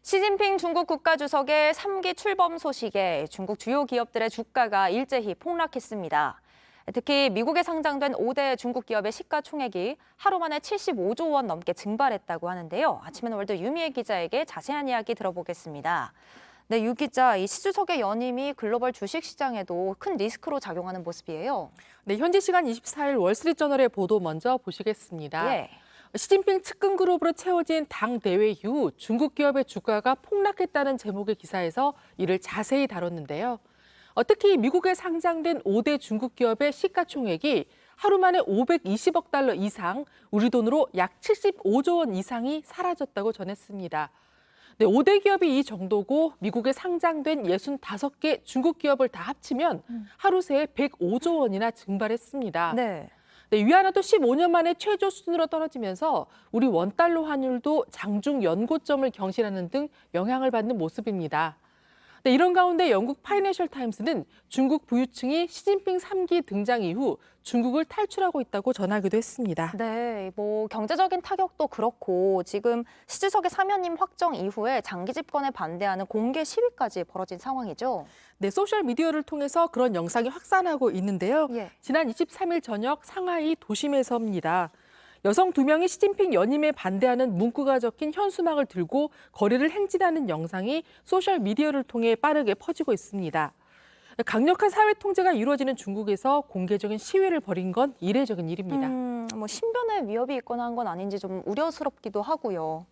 시진핑 중국 국가주석의 3기 출범 소식에 중국 주요 기업들의 주가가 일제히 폭락했습니다. 특히 미국에 상장된 5대 중국 기업의 시가총액이 하루 만에 75조 원 넘게 증발했다고 하는데요. 아침엔 월드 유미애 기자에게 자세한 이야기 들어보겠습니다. 네, 유 기자, 이 시 주석의 연임이 글로벌 주식시장에도 큰 리스크로 작용하는 모습이에요. 네, 현지 시간 24일 월스트리트저널의 보도 먼저 보시겠습니다. 예. 시진핑 측근 그룹으로 채워진 당 대회 이후 중국 기업의 주가가 폭락했다는 제목의 기사에서 이를 자세히 다뤘는데요. 특히 미국에 상장된 5대 중국 기업의 시가총액이 하루 만에 520억 달러 이상, 우리 돈으로 약 75조 원 이상이 사라졌다고 전했습니다. 네, 5대 기업이 이 정도고 미국에 상장된 65개 중국 기업을 다 합치면 하루 새에 105조 원이나 증발했습니다. 네. 네, 위안화도 15년 만에 최저 수준으로 떨어지면서 우리 원달러 환율도 장중 연고점을 경신하는 등 영향을 받는 모습입니다. 네, 이런 가운데 영국 파이낸셜 타임스는 중국 부유층이 시진핑 3기 등장 이후 중국을 탈출하고 있다고 전하기도 했습니다. 네, 경제적인 타격도 그렇고 지금 시 주석의 사면임 확정 이후에 장기 집권에 반대하는 공개 시위까지 벌어진 상황이죠. 네, 소셜미디어를 통해서 그런 영상이 확산하고 있는데요. 예. 지난 23일 저녁 상하이 도심에서입니다. 여성 2명이 시진핑 연임에 반대하는 문구가 적힌 현수막을 들고 거리를 행진하는 영상이 소셜미디어를 통해 빠르게 퍼지고 있습니다. 강력한 사회 통제가 이루어지는 중국에서 공개적인 시위를 벌인 건 이례적인 일입니다. 신변의 위협이 있거나 한 건 아닌지 좀 우려스럽기도 하고요.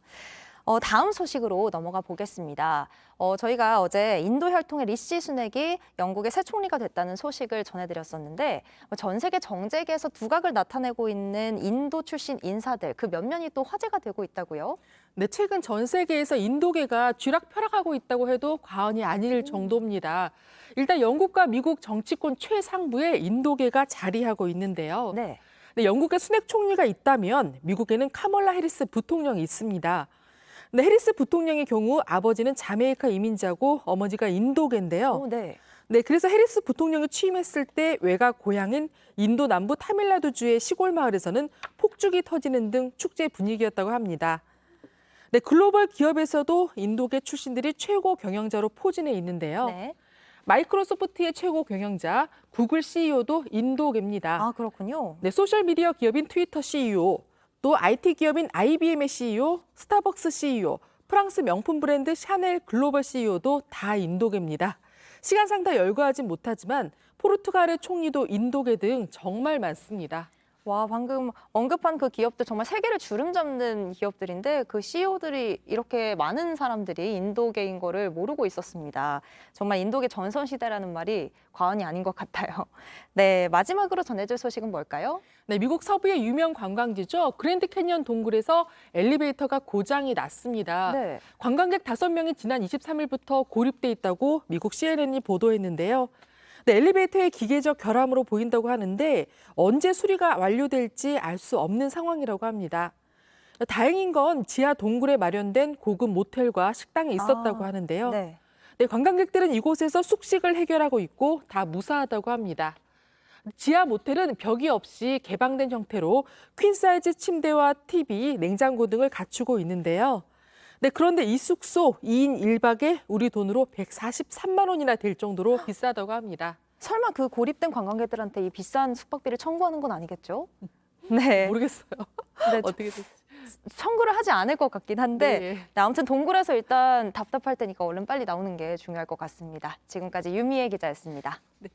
다음 소식으로 넘어가 보겠습니다. 저희가 어제 인도 혈통의 리시 수넥이 영국의 새 총리가 됐다는 소식을 전해드렸었는데 전 세계 정재계에서 두각을 나타내고 있는 인도 출신 인사들 그 면면이 또 화제가 되고 있다고요? 네, 최근 전 세계에서 인도계가 쥐락펴락하고 있다고 해도 과언이 아닐 정도입니다. 일단 영국과 미국 정치권 최상부에 인도계가 자리하고 있는데요. 네. 네, 영국에 스넥 총리가 있다면 미국에는 카멀라 해리스 부통령이 있습니다. 네, 해리스 부통령의 경우 아버지는 자메이카 이민자고 어머니가 인도계인데요. 네. 네, 그래서 해리스 부통령이 취임했을 때 외가 고향인 인도 남부 타밀나두주의 시골 마을에서는 폭죽이 터지는 등 축제 분위기였다고 합니다. 네, 글로벌 기업에서도 인도계 출신들이 최고 경영자로 포진해 있는데요. 네. 마이크로소프트의 최고 경영자, 구글 CEO도 인도계입니다. 아, 그렇군요. 네, 소셜미디어 기업인 트위터 CEO, 또 IT 기업인 IBM의 CEO, 스타벅스 CEO, 프랑스 명품 브랜드 샤넬 글로벌 CEO도 다 인도계입니다. 시간상 다 열거하진 못하지만 포르투갈의 총리도 인도계 등 정말 많습니다. 와, 방금 언급한 그 기업들 정말 세계를 주름잡는 기업들인데 그 CEO들이 이렇게 많은 사람들이 인도계인 거를 모르고 있었습니다. 정말 인도계 전선시대라는 말이 과언이 아닌 것 같아요. 네, 마지막으로 전해줄 소식은 뭘까요? 네, 미국 서부의 유명 관광지죠. 그랜드 캐니언 동굴에서 엘리베이터가 고장이 났습니다. 네. 관광객 5명이 지난 23일부터 고립돼 있다고 미국 CNN이 보도했는데요. 네, 엘리베이터의 기계적 결함으로 보인다고 하는데 언제 수리가 완료될지 알 수 없는 상황이라고 합니다. 다행인 건 지하 동굴에 마련된 고급 모텔과 식당에 있었다고 하는데요. 네. 네, 관광객들은 이곳에서 숙식을 해결하고 있고 다 무사하다고 합니다. 지하 모텔은 벽이 없이 개방된 형태로 퀸 사이즈 침대와 TV, 냉장고 등을 갖추고 있는데요. 네, 그런데 이 숙소 2인 1박에 우리 돈으로 143만 원이나 될 정도로 비싸다고 합니다. 설마 그 고립된 관광객들한테 이 비싼 숙박비를 청구하는 건 아니겠죠? 네. 모르겠어요. 네, 어떻게 될지. 청구를 하지 않을 것 같긴 한데 네. 네, 아무튼 동굴에서 일단 답답할 테니까 얼른 빨리 나오는 게 중요할 것 같습니다. 지금까지 유미애 기자였습니다. 네.